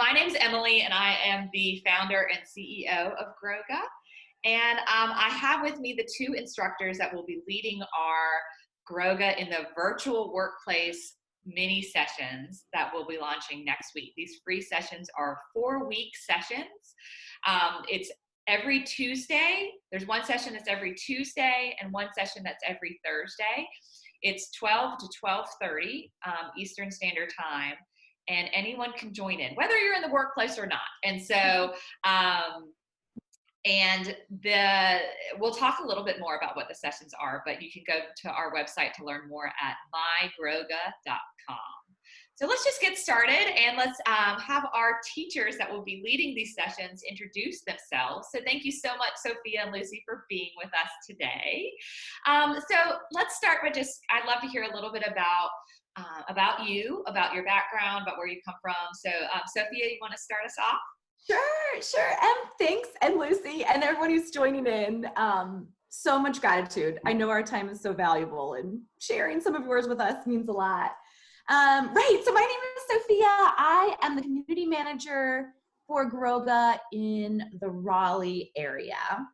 My name's Emily, and I am the founder and CEO of Growga. And I have with me the two instructors that will be leading our Growga in the virtual workplace mini sessions that we'll be launching next week. These free sessions are 4-week sessions. It's every Tuesday. There's one session that's every Tuesday and one session that's every Thursday. It's 12 to 12:30 Eastern Standard Time. And anyone can join in, whether you're in the workplace or not. And so, we'll talk a little bit more about what the sessions are, but you can go to our website to learn more at mygrowga.com. So let's just get started, and let's have our teachers that will be leading these sessions introduce themselves. So thank you so much, Sophia and Lucy, for being with us today. So let's start by I'd love to hear a little bit about you, about your background, about where you come from. So Sophia, you want to start us off? Sure. Thanks, and Lucy, and everyone who's joining in. So much gratitude. I know our time is so valuable, and sharing some of yours with us means a lot. Right, so my name is Sophia. I am the community manager for Growga in the Raleigh area.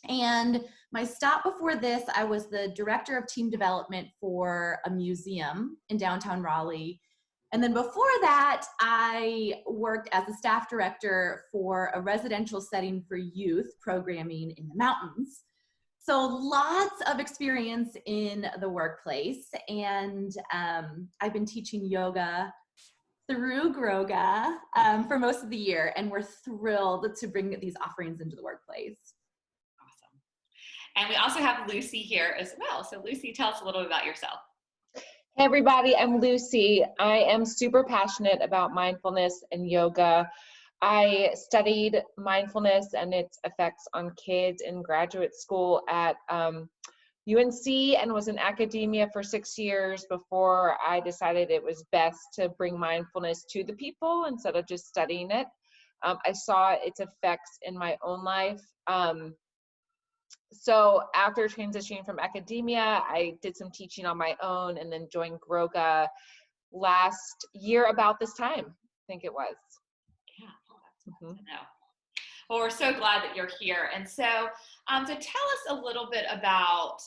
And my stop before this, I was the director of team development for a museum in downtown Raleigh. And then before that, I worked as a staff director for a residential setting for youth programming in the mountains. So lots of experience in the workplace. And I've been teaching yoga through Growga for most of the year. And we're thrilled to bring these offerings into the workplace. And we also have Lucy here as well. So Lucy, tell us a little bit about yourself. Hey everybody, I'm Lucy. I am super passionate about mindfulness and yoga. I studied mindfulness and its effects on kids in graduate school at UNC and was in academia for 6 years before I decided it was best to bring mindfulness to the people instead of just studying it. I saw its effects in my own life. So after transitioning from academia, I did some teaching on my own and then joined Growga last year about this time, I think it was. Yeah, that's awesome to know. Well, we're so glad that you're here. And so tell us a little bit about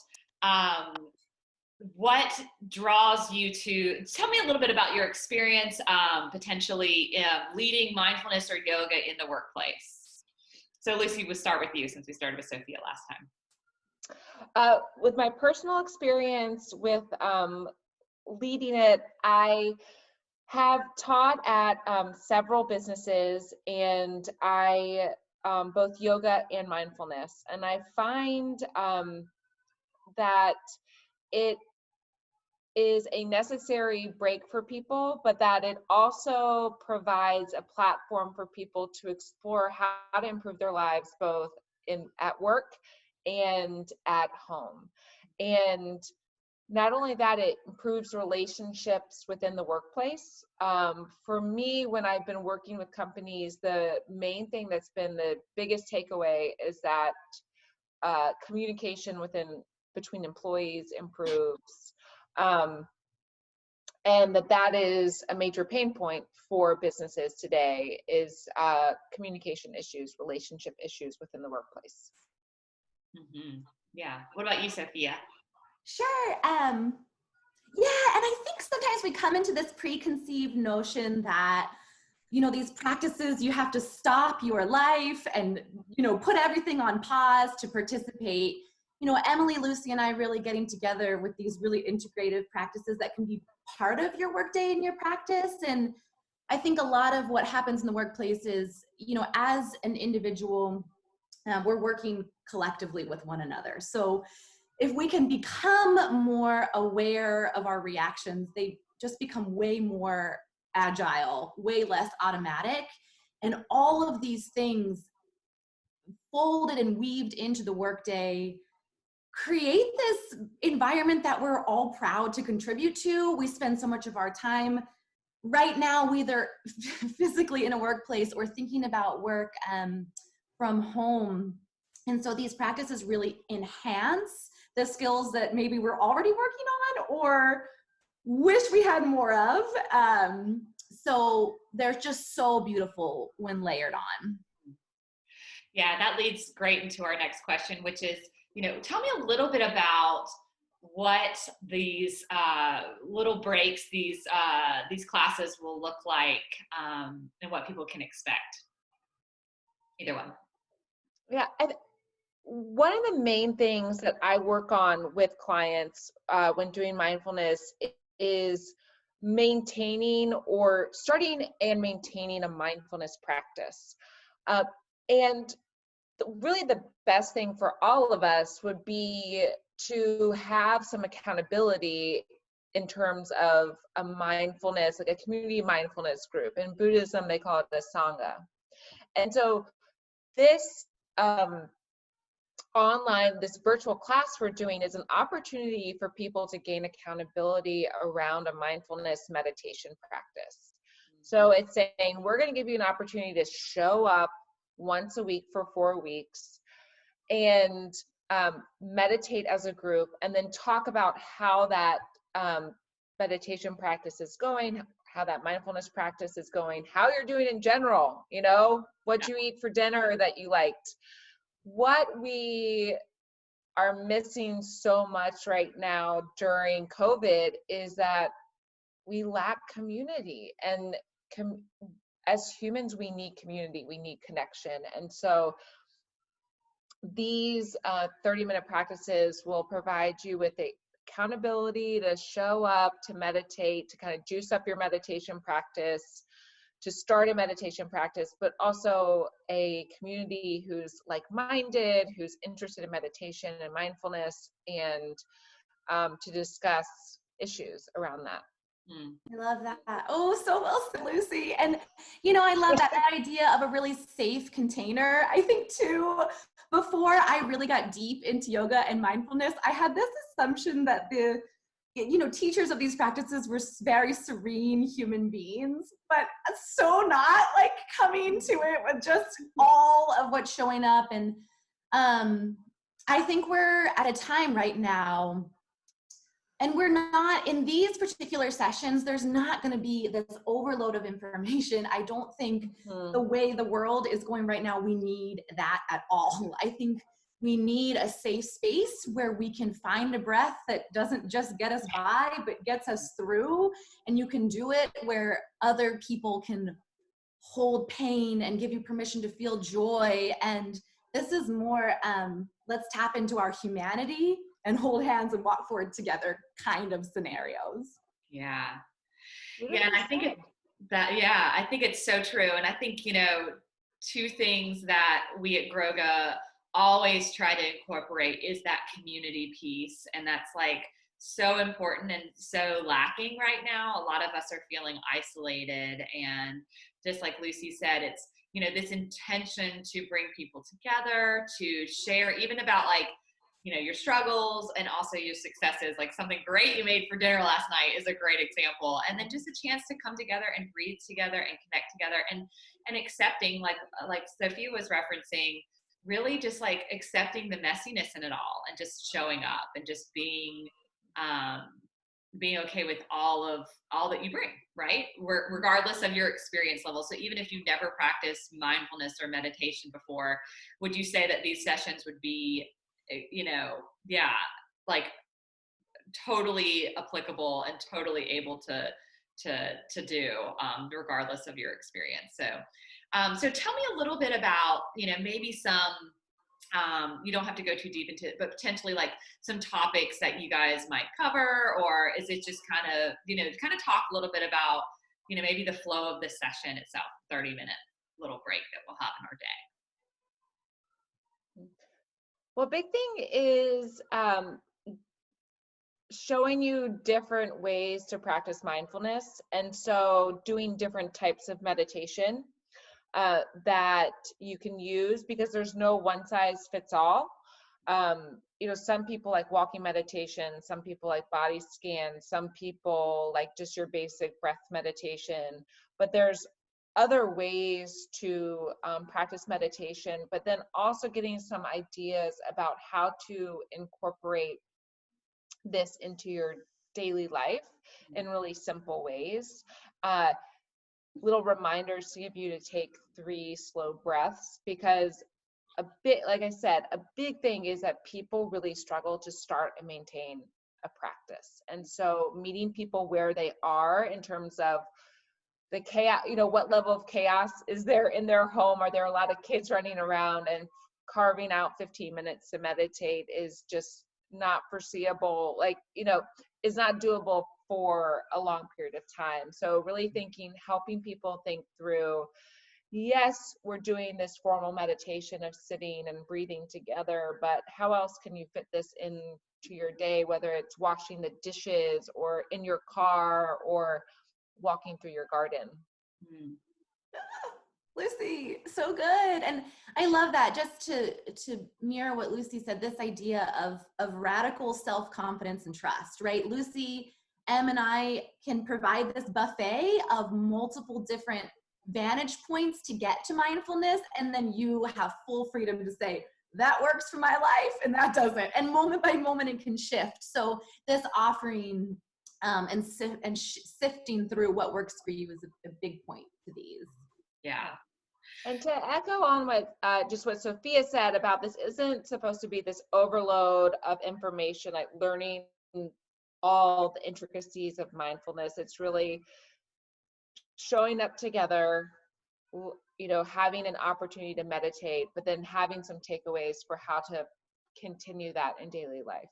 what draws you to, tell me a little bit about your experience potentially leading mindfulness or yoga in the workplace. So Lucy, we'll start with you since we started with Sophia last time. With my personal experience with leading it, I have taught at several businesses, and I both yoga and mindfulness, and I find that it is a necessary break for people, but that it also provides a platform for people to explore how to improve their lives both at work and at home. And not only that, it improves relationships within the workplace. For me, when I've been working with companies, the main thing that's been the biggest takeaway is that communication between employees improves. And that is a major pain point for businesses today is communication issues, relationship issues within the workplace. Mm-hmm. Yeah. What about you, Sophia? Sure. Yeah, and I think sometimes we come into this preconceived notion that, these practices, you have to stop your life and, put everything on pause to participate. Emily, Lucy, and I really getting together with these really integrative practices that can be part of your workday and your practice. And I think a lot of what happens in the workplace is, as an individual, we're working collectively with one another. So if we can become more aware of our reactions, they just become way more agile, way less automatic. And all of these things folded and weaved into the workday create this environment that we're all proud to contribute to. We spend so much of our time right now, either physically in a workplace or thinking about work from home. And so these practices really enhance the skills that maybe we're already working on or wish we had more of. So they're just so beautiful when layered on. Yeah, that leads great into our next question, which is, tell me a little bit about what these little breaks, these classes will look like, and what people can expect. Either one. Yeah, one of the main things that I work on with clients when doing mindfulness is maintaining or starting and maintaining a mindfulness practice. Uh, and really the best thing for all of us would be to have some accountability in terms of a mindfulness, like a community mindfulness group. In Buddhism, they call it a sangha. And so this this virtual class we're doing is an opportunity for people to gain accountability around a mindfulness meditation practice. So it's saying, we're going to give you an opportunity to show up once a week for 4 weeks and meditate as a group, and then talk about how that meditation practice is going, how that mindfulness practice is going, how you're doing in general, what you eat for dinner that you liked. What we are missing so much right now during COVID is that we lack community, and as humans, we need community, we need connection. And so these 30-minute practices will provide you with the accountability to show up, to meditate, to kind of juice up your meditation practice, to start a meditation practice, but also a community who's like-minded, who's interested in meditation and mindfulness, and to discuss issues around that. I love that. Oh, so well said, Lucy. And, I love that idea of a really safe container. I think too, before I really got deep into yoga and mindfulness, I had this assumption that the teachers of these practices were very serene human beings, but so not, like, coming to it with just all of what's showing up. And I think we're at a time right now, and we're not, in these particular sessions, there's not going to be this overload of information. I don't think the way the world is going right now, we need that at all. I think we need a safe space where we can find a breath that doesn't just get us by, but gets us through. And you can do it where other people can hold pain and give you permission to feel joy. And this is more, let's tap into our humanity and hold hands and walk forward together kind of scenarios. Yeah. Yeah. And I think I think it's so true. And I think, two things that we at Growga always try to incorporate is that community piece. And that's like so important and so lacking right now. A lot of us are feeling isolated. And just like Lucy said, it's, this intention to bring people together, to share even about like, your struggles and also your successes. Like something great you made for dinner last night is a great example. And then just a chance to come together and breathe together and connect together, and accepting, like Sophia was referencing, really just like accepting the messiness in it all and just showing up and just being okay with all that you bring, right? Regardless of your experience level. So even if you've never practiced mindfulness or meditation before, would you say that these sessions would be, like totally applicable and totally able to do, regardless of your experience. So tell me a little bit about, maybe some, you don't have to go too deep into it, but potentially like some topics that you guys might cover, or is it just kind of talk a little bit about, maybe the flow of the session itself, 30-minute little break that we'll have in our day. Well, big thing is showing you different ways to practice mindfulness. And so doing different types of meditation that you can use, because there's no one size fits all. Some people like walking meditation, some people like body scan, some people like just your basic breath meditation, but there's other ways to practice meditation, but then also getting some ideas about how to incorporate this into your daily life in really simple ways. little reminders to give you to take 3 slow breaths, because like I said, a big thing is that people really struggle to start and maintain a practice. And so meeting people where they are in terms of the chaos, what level of chaos is there in their home? Are there a lot of kids running around? And carving out 15 minutes to meditate is just not foreseeable, is not doable for a long period of time. So really helping people think through, yes, we're doing this formal meditation of sitting and breathing together, but how else can you fit this into your day, whether it's washing the dishes or in your car or walking through your garden. Lucy, so good. And I love that. Just to mirror what Lucy said, this idea of radical self-confidence and trust, right? Lucy, Em, and I can provide this buffet of multiple different vantage points to get to mindfulness, and then you have full freedom to say, that works for my life and that doesn't. And moment by moment it can shift. So this offering and sifting through what works for you is a big point to these. Yeah. And to echo on what Sophia said about this isn't supposed to be this overload of information, like learning all the intricacies of mindfulness. It's really showing up together, having an opportunity to meditate, but then having some takeaways for how to continue that in daily life.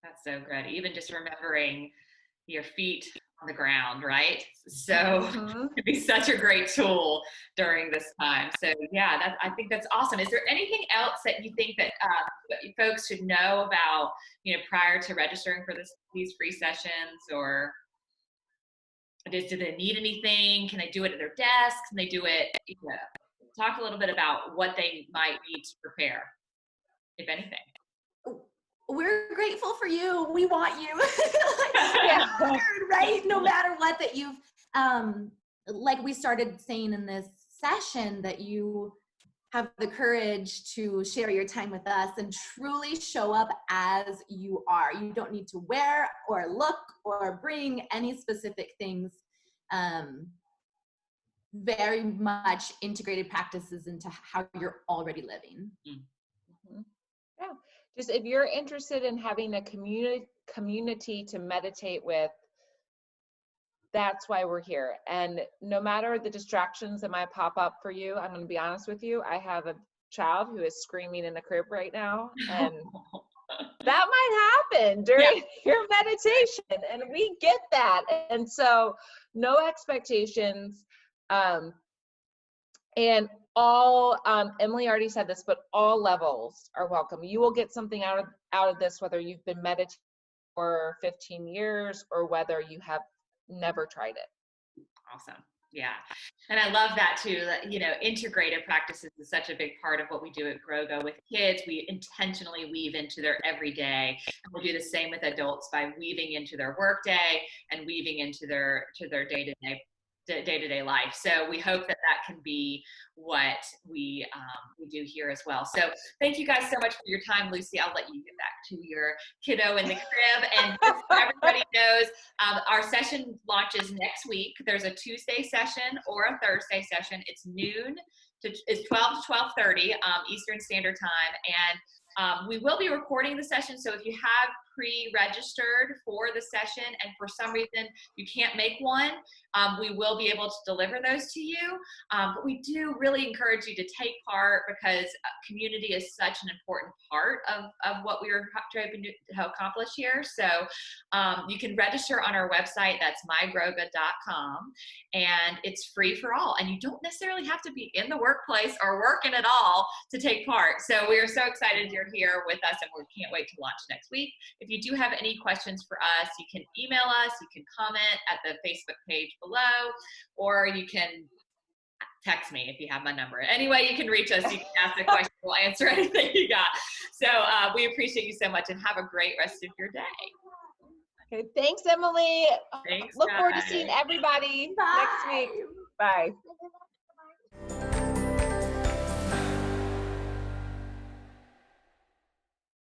That's so good. Even just remembering your feet on the ground, right? So it'd be such a great tool during this time. So yeah, I think that's awesome. Is there anything else that you think that folks should know about, prior to registering for these free sessions, or do they need anything? Can they do it at their desk? Can they do it? Talk a little bit about what they might need to prepare, if anything. We're grateful for you. We want you. Yeah. Right? No matter what, that you've, like we started saying in this session, that you have the courage to share your time with us and truly show up as you are. You don't need to wear or look or bring any specific things. Very much integrated practices into how you're already living. Mm-hmm. Yeah. Just if you're interested in having a community to meditate with, that's why we're here. And no matter the distractions that might pop up for you, I'm going to be honest with you, I have a child who is screaming in the crib right now, and that might happen during your meditation, and we get that. And so no expectations. And all, Emily already said this, but all levels are welcome. You will get something out of this, whether you've been meditating for 15 years or whether you have never tried it. Awesome. Yeah. And I love that too, that, integrated practices is such a big part of what we do at Growga with kids. We intentionally weave into their everyday, and we'll do the same with adults by weaving into their workday and weaving into their day-to-day life. So we hope that can be what we do here as well. So thank you guys so much for your time. Lucy, I'll let you get back to your kiddo in the crib. And just so everybody knows, our session launches next week. There's a Tuesday session or a Thursday session. It's 12 to 12:30 Eastern Standard Time. And we will be recording the session. So if you have pre-registered for the session and for some reason you can't make one, we will be able to deliver those to you. But we do really encourage you to take part, because community is such an important part of what we are trying to accomplish here. So you can register on our website. That's mygrowga.com, and it's free for all. And you don't necessarily have to be in the workplace or working at all to take part. So we are so excited you're here with us, and we can't wait to launch next week. If you do have any questions for us, you can email us, you can comment at the Facebook page below, or you can text me if you have my number. Anyway, you can reach us, you can ask a question, we'll answer anything you got. So we appreciate you so much, and have a great rest of your day. Okay, thanks, Emily. Thanks, Look forward to guys. seeing everybody Bye. next week. Bye.